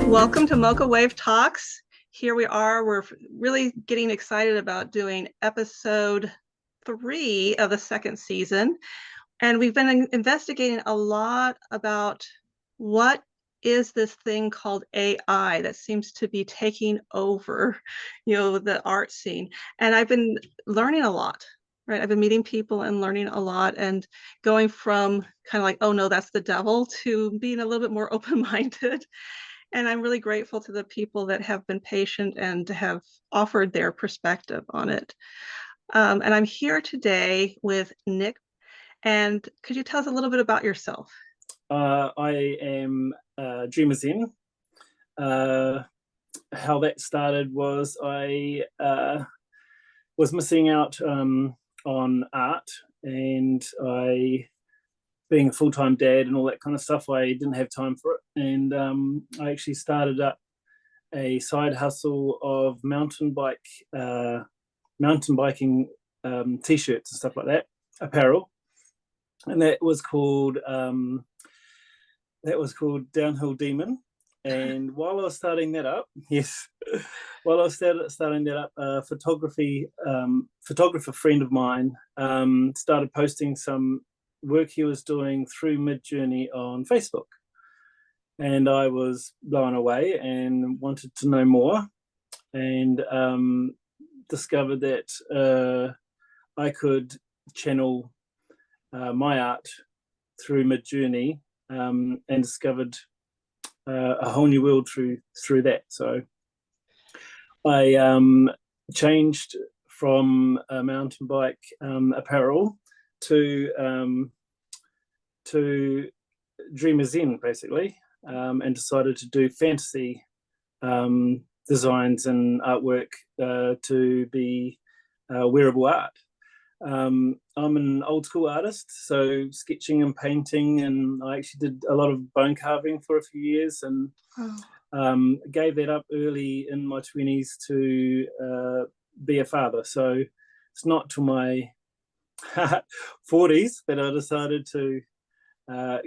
Welcome to Mocha Wave Talks. Here we are. We're really getting excited about doing episode 3 of the second season. And we've been investigating a lot about what is this thing called AI that seems to be taking over, the art scene. And I've been learning a lot, right? I've been meeting people and learning a lot and going from kind of like, oh no, that's the devil, to being a little bit more open-minded. And I'm really grateful to the people that have been patient and have offered their perspective on it. And I'm here today with Nick. And could you tell us a little bit about yourself? I am Dreamers In. How that started was I was missing out on art, and being a full-time dad and all that kind of stuff, I didn't have time for it. And I actually started up a side hustle of mountain biking t-shirts and stuff like that, apparel, and that was called Downhill Demon. And while I was starting that up, while I was starting that up, a photographer friend of mine started posting some work he was doing through Midjourney on Facebook, and I was blown away and wanted to know more, and discovered that I could channel my art through Midjourney, and discovered a whole new world through that. So I changed from a mountain bike apparel to Dreamers In, basically, and decided to do fantasy designs and artwork to be wearable art. I'm an old school artist, so sketching and painting, and I actually did a lot of bone carving for a few years, and gave that up early in my 20s to be a father. So it's not till my 40s that I decided to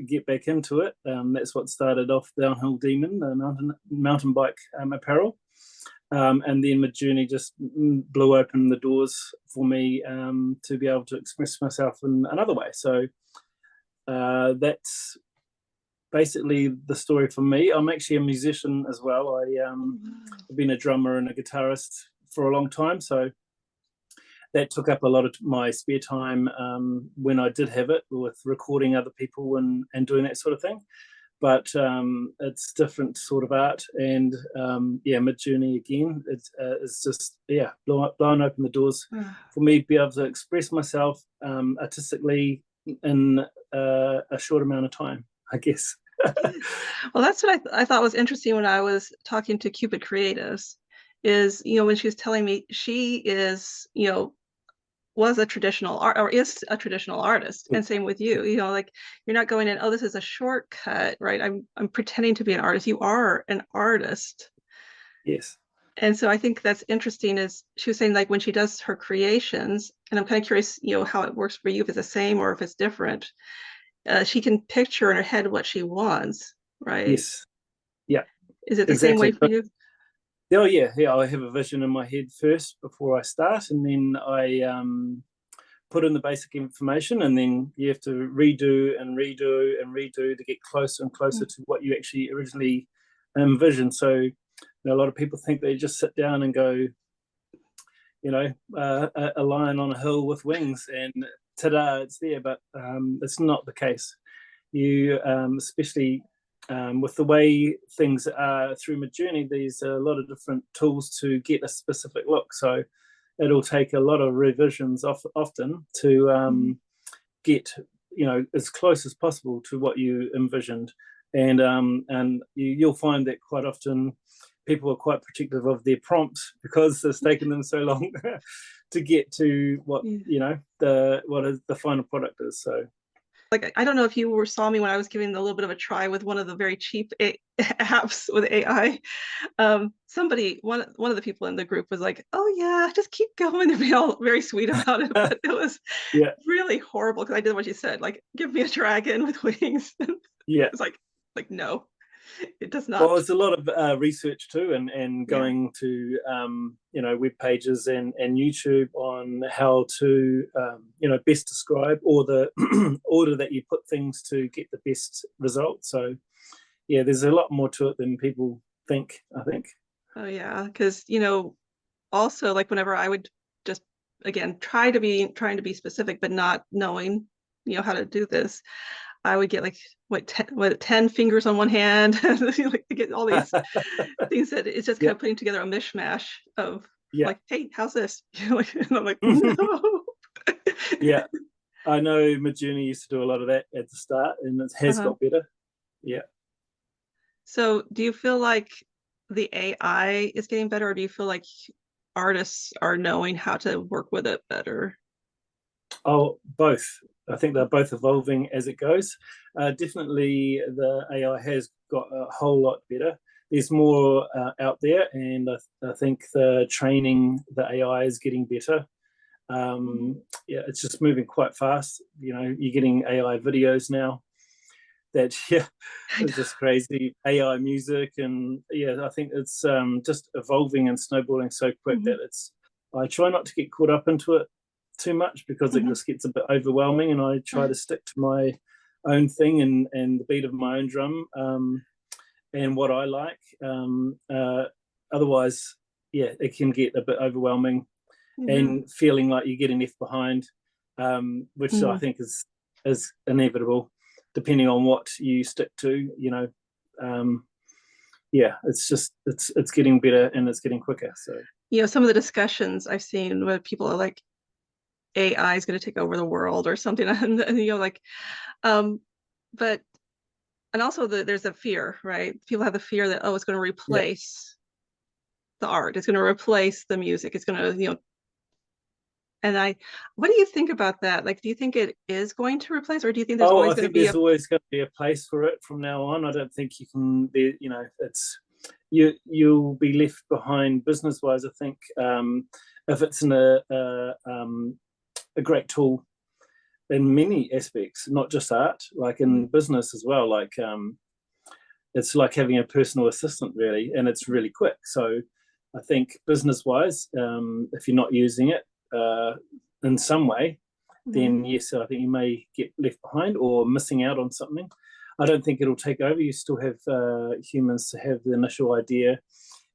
get back into it. That's what started off Downhill Demon, the mountain bike apparel. And then Midjourney just blew open the doors for me to be able to express myself in another way. So that's basically the story for me. I'm actually a musician as well. I've been a drummer and a guitarist for a long time, so that took up a lot of my spare time when I did have it, with recording other people and doing that sort of thing. But it's different sort of art, and Midjourney again, it's just blowing open the doors for me to be able to express myself artistically in a short amount of time, I guess. Well, that's what I thought was interesting when I was talking to Cupid Creatives, is when she was telling me she is was a traditional art, or is a traditional artist, and same with you. Like, you're not going in, oh, this is a shortcut, right? I'm pretending to be an artist. You are an artist. Yes. And so I think that's interesting, is she was saying, like, when she does her creations, and I'm kind of curious how it works for you, if it's the same or if it's different. She can picture in her head what she wants, right? Yes. Yeah. Is it the same way for you? Oh yeah. I have a vision in my head first before I start, and then I put in the basic information, and then you have to redo to get closer and closer to what you actually originally envisioned. So a lot of people think they just sit down and go, a lion on a hill with wings, and ta-da, it's there. But it's not the case. You especially with the way things are through Midjourney, there's a lot of different tools to get a specific look. So it'll take a lot of revisions often to get as close as possible to what you envisioned. And you'll find that quite often people are quite protective of their prompts, because it's taken them so long to get to what the final product is. So, like, I don't know if you saw me when I was giving a little bit of a try with one of the very cheap apps with AI. One of the people in the group was like, "Oh yeah, just keep going." They're being all very sweet about it, but it was really horrible, because I did what you said, like, give me a dragon with wings. Yeah, it's like no. It does Well, not. it's a lot of research too, and Yeah. going to web pages and YouTube on how to best describe, or the order that you put things to get the best result. So yeah, there's a lot more to it than people think, I think. Oh yeah, because also like whenever I would just again trying to be specific, but not knowing how to do this, I would get like what 10 fingers on one hand, like to get all these things that it's just kind Yeah, of putting together a mishmash of yeah. like, hey, how's this? And I'm like, no. Yeah, I know Midjourney used to do a lot of that at the start, and it has Uh-huh. got better. Yeah. So do you feel like the AI is getting better, or do you feel like artists are knowing how to work with it better? Oh, both. I think they're both evolving as it goes. Definitely, the AI has got a whole lot better. There's more out there, and I think the training the AI is getting better. Mhm. Yeah, it's just moving quite fast. You're getting AI videos now that yeah, I it's just crazy. AI music, and yeah, I think it's just evolving and snowballing so quick know. that it's. I try not to get caught up into it too much, because it Mhm. just gets a bit overwhelming, and I try to stick to my own thing and the beat of my own drum, and what I like. Otherwise, yeah, it can get a bit overwhelming Yeah. and feeling like you're getting left behind, which I Mhm. think is inevitable, depending on what you stick to. Yeah, it's getting better and it's getting quicker. So Some of the discussions I've seen where people are like, AI is going to take over the world or something, and like, um, but and also there's a fear, right? People have the fear that it's going to yeah. replace the art, it's going to replace the music, it's going to, and what do you think about that? Like, do you think it is going to replace, or do you think there's Oh, always I going to think be there's a always going to be a place for it from now on. I don't think you can be, it's you'll be left behind business wise. I think if it's in a great tool in many aspects, not just art, like in business as well. Like it's like having a personal assistant, really, and it's really quick. So I think business wise, if you're not using it in some way, Mhm. then yes, I think you may get left behind or missing out on something. I don't think it'll take over. You still have humans to have the initial idea,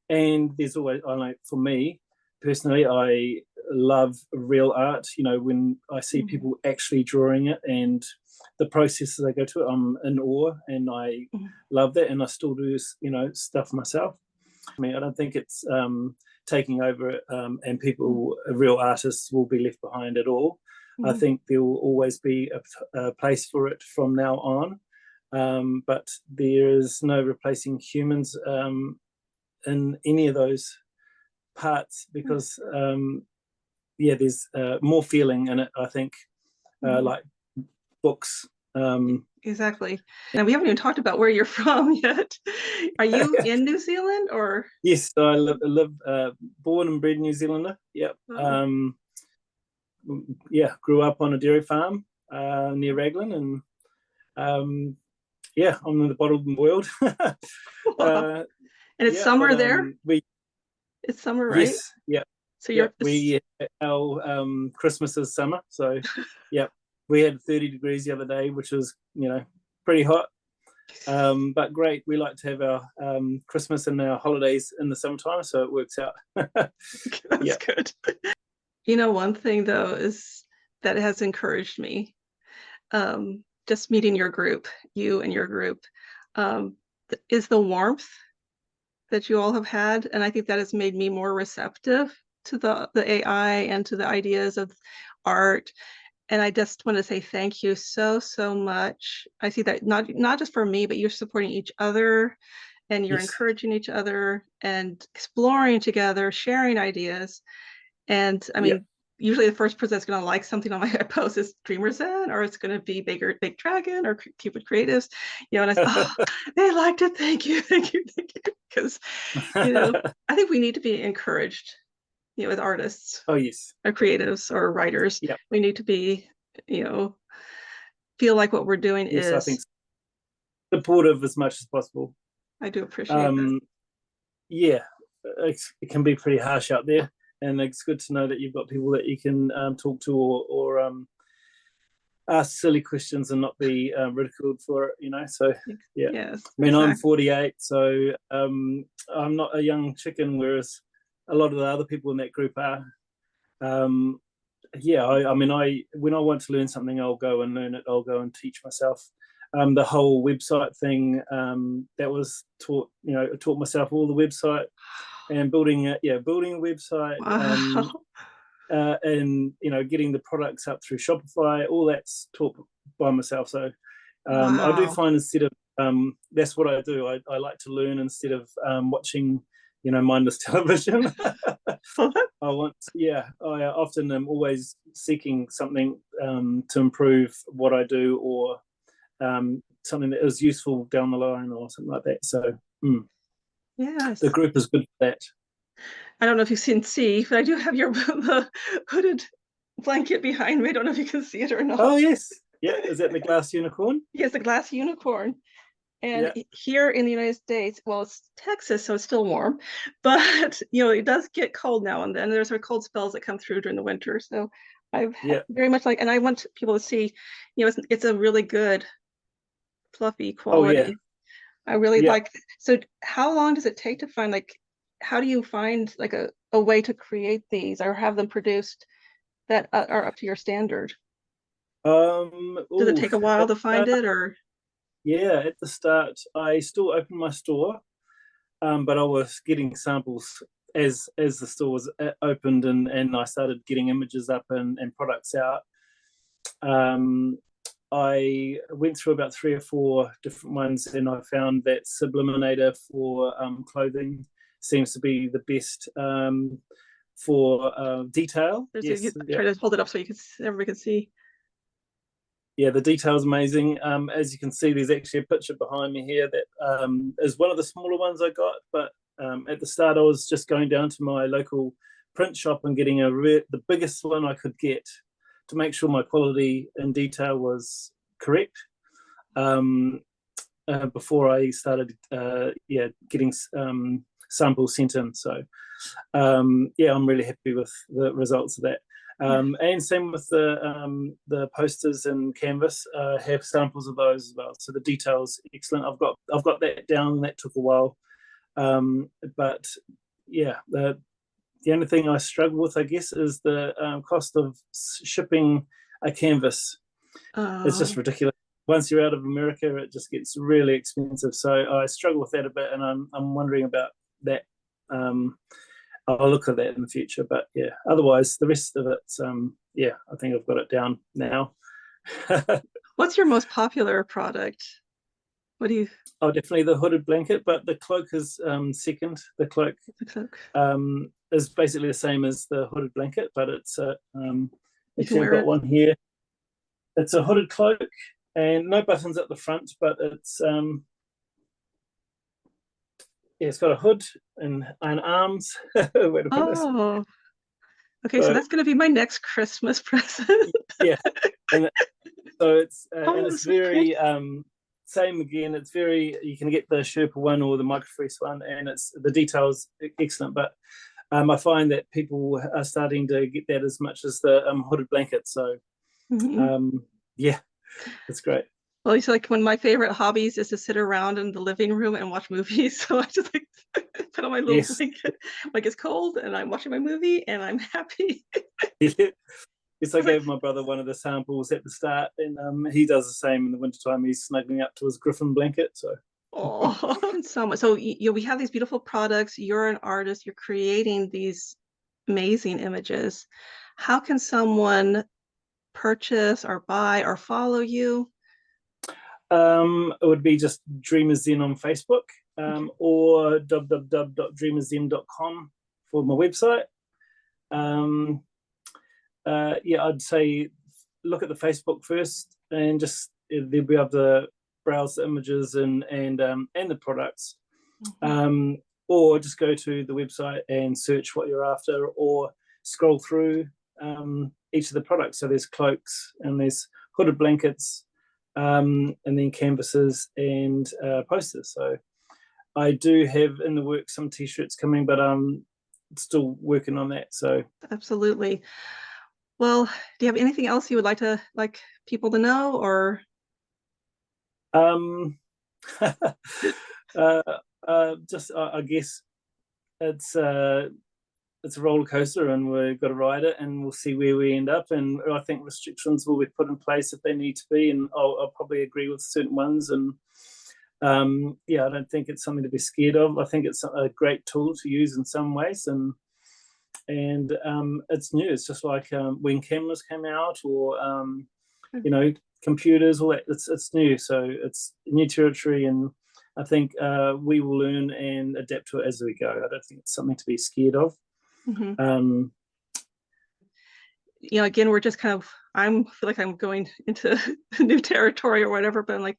and there's always, I like, for me personally, I love real art. When I see Mhm. people actually drawing it and the processes they go to, I'm in awe, and I Mhm. love that. And I still do, stuff myself. I mean, I don't think it's taking over, and people, real artists, will be left behind at all. I Mhm. think there will always be a place for it from now on, but there is no replacing humans in any of those parts, because yeah, there's more feeling in it, I think, Mhm. like books. Exactly. And we haven't even talked about where you're from yet. Are you in New Zealand or? Yes, I live born and bred New Zealander. Yep. Oh, Yeah, grew up on a dairy farm near Raglan, and yeah, I'm in the bottom world. wow. uh, And it's yeah, but summer there? we It's summer, right? yes, yeah, So yeah, you're we our Christmas is summer, so yeah, we had 30 degrees the other day, which is pretty hot. But great. We like to have our Christmas and our holidays in the summertime, so it works out. that's Yeah, good. One thing though is that has encouraged me. Just meeting your group, you and your group, is the warmth that you all have had, and I think that has made me more receptive to the AI and to the ideas of art. And I just want to say thank you so, so much. I see that not just for me, but you're supporting each other and you're yes. encouraging each other and exploring together, sharing ideas. And I Yeah. mean, usually the first person that's going to like something on my post is Dreamer Zen, or it's going to be Big Dragon or Cupid Creatives, and they liked it. Thank you, thank you, thank you. Because, I think we need to be encouraged, with artists Oh yes. or creatives or writers. Yeah. We need to be, you know, feel like what we're doing Yes, I think is supportive as much as possible. I do appreciate that. Um, yeah, it can be pretty harsh out there, and it's good to know that you've got people that you can talk to, or ask silly questions and not be ridiculed for it, so yeah. Yes, I mean, I'm exactly. 48, so I'm not a young chicken, whereas a lot of the other people in that group are. Yeah, I mean, when I want to learn something, I'll go and learn it. I'll go and teach myself. The whole website thing, that was taught. I taught myself all the website and building building a website, Wow. and getting the products up through Shopify. All that's taught by myself. So I do Wow. find, instead of that's what I do. I like to learn instead of watching mindless television. I often am always seeking something to improve what I do, or something that is useful down the line, or something like that. So the Yes. group is good for that. I don't know if you can see, but I do have your the hooded blanket behind me. I don't know if you can see it or Oh not. yes, yeah. Is that the glass unicorn? Yes, the glass unicorn. And Yeah, here in the United States, well, it's Texas, so it's still warm, but it does get cold now and then. There's cold spells that come through during the winter. So yeah. very much like, and I want people to see, it's a really good fluffy Oh yeah, quality. I really yeah. like. So how long does it take to find, like, how do you find like a way to create these or have them produced that are up to your standard? Does it Oh, take a while at to the find it, or? yeah, at the start, I still opened my store, but I was getting samples as the store was opened, and I started getting images up and products out. Um, I went through about 3 or 4 different ones, and I found that Subliminator for clothing seems to be the best for detail. Yes, yeah, Try to hold it up so everybody can see. yeah. The detail is amazing. As you can see, there's actually a picture behind me here that is one of the smaller ones I got. But at the start, I was just going down to my local print shop and getting the biggest one I could get, to make sure my quality and detail was correct. Um, Before I started, getting samples sent in. So yeah, I'm really happy with the results of that. Yeah. And same with the posters and canvas. Have samples of those as well. So the details excellent. I've got that down. That took a while, but yeah, the only thing I struggle with, I guess, is the cost of shipping a canvas. It's just Uh, ridiculous. Once you're out of America, it just gets really expensive. So I struggle with that a bit, and I'm wondering about that. Um, I'll look at that in the future, but yeah. Otherwise, the rest of it, yeah, I think I've got it down now. what's your most popular product? What do you Oh, definitely the hooded blanket, but the cloak is second. The cloak look? is basically the same as the hooded blanket, but it's You can actually I've wear got it. one here. It's a hooded cloak and no buttons at the front, but it's yeah, it's got a hood and arms. Way to put this. Oh, okay. So So that's going to be my next Christmas present. yeah, and so Oh, it's this is great. very same again. It's very, you can get the Sherpa one or the microfreeze one, and it's the details excellent. But I find that people are starting to get that as much as the hooded blanket. So Mhm. um, yeah, it's great. Well, it's like one of my favorite hobbies is to sit around in the living room and watch movies. So I just like put on my little Yes, blanket, like it's cold, and I'm watching my movie, and I'm happy. yes. I I was like, gave my brother one of the samples at the start, and he does the same in the wintertime. He's snuggling up to his griffin blanket. So oh, so much. So we have these beautiful products. You're an artist. You're creating these amazing images. How can someone purchase or buy or follow you? it would be just Dreamers Zen on Facebook, Okay. or www.dreamerszen.com for my website. Um, yeah, I'd say look at the Facebook first, and just they'll be able to browse the images and the products, Mhm. um, or just go to the website and search what you're after, or scroll through each of the products. So there's cloaks and there's hooded blankets, and then canvases and posters. So I do have in the works some t-shirts coming, but I'm still working on that. So Absolutely. Well, do you have anything else you would like people to know, or? um just I guess it's it's a roller coaster, and we've got to ride it, and we'll see where we end up. And I think restrictions will be put in place if they need to be, and I'll probably agree with certain ones. And yeah, I don't think it's something to be scared of. I think it's a great tool to use in some ways, and it's new. It's just like when cameras came out, or you know, computers, all that. It's new, so it's new territory, and I think we will learn and adapt to it as we go. I don't think it's something to be scared of. Mm-hmm. Again, we're just I feel like I'm going into new territory or whatever, but I'm like,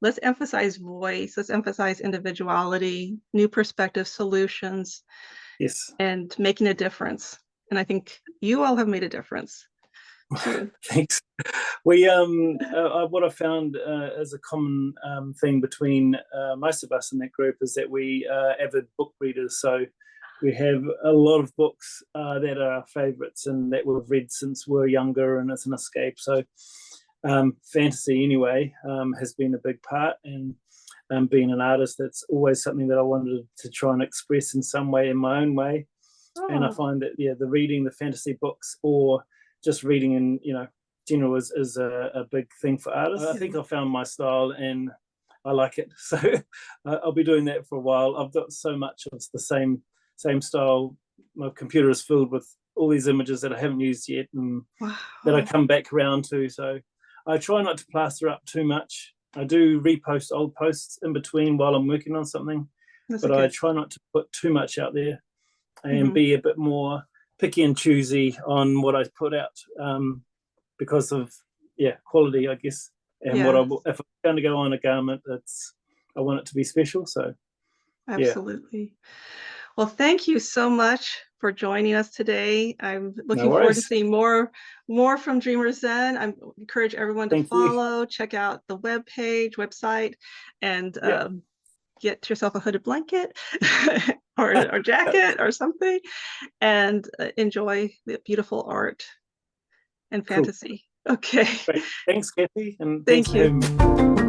let's emphasize voice, let's emphasize individuality, new perspective, solutions, Yes. and making a difference. And I think you all have made a difference too. Thanks. We what I found as a common thing between most of us in that group is that we are avid book readers. So we have a lot of books that are our favourites and that we've read since we were younger, and it's an escape. So fantasy, anyway, has been a big part. And being an artist, that's always something that I wanted to try and express in some way, in my own way. And I find that the reading the fantasy books, or just reading in general, is a big thing for artists. I think I found my style and I like it, so I'll be doing that for a while. I've got so much of the same style. My computer is filled with all these images that I haven't used yet, and that I come back around to. So I try not to plaster up too much. I do repost old posts in between while I'm working on something, but I try not to put too much out there, and be a bit more picky and choosy on what I put out, because of quality, I guess. And if I'm going to go on a garment, I want it to be special. So absolutely. Well, thank you so much for joining us today. I'm looking forward to seeing more from Dreamers Zen. I encourage everyone to follow, check out the website, and get yourself a hooded blanket or jacket or something, and enjoy the beautiful art and fantasy. Cool. Okay. Great. Thanks, Kathy, and thanks for having me.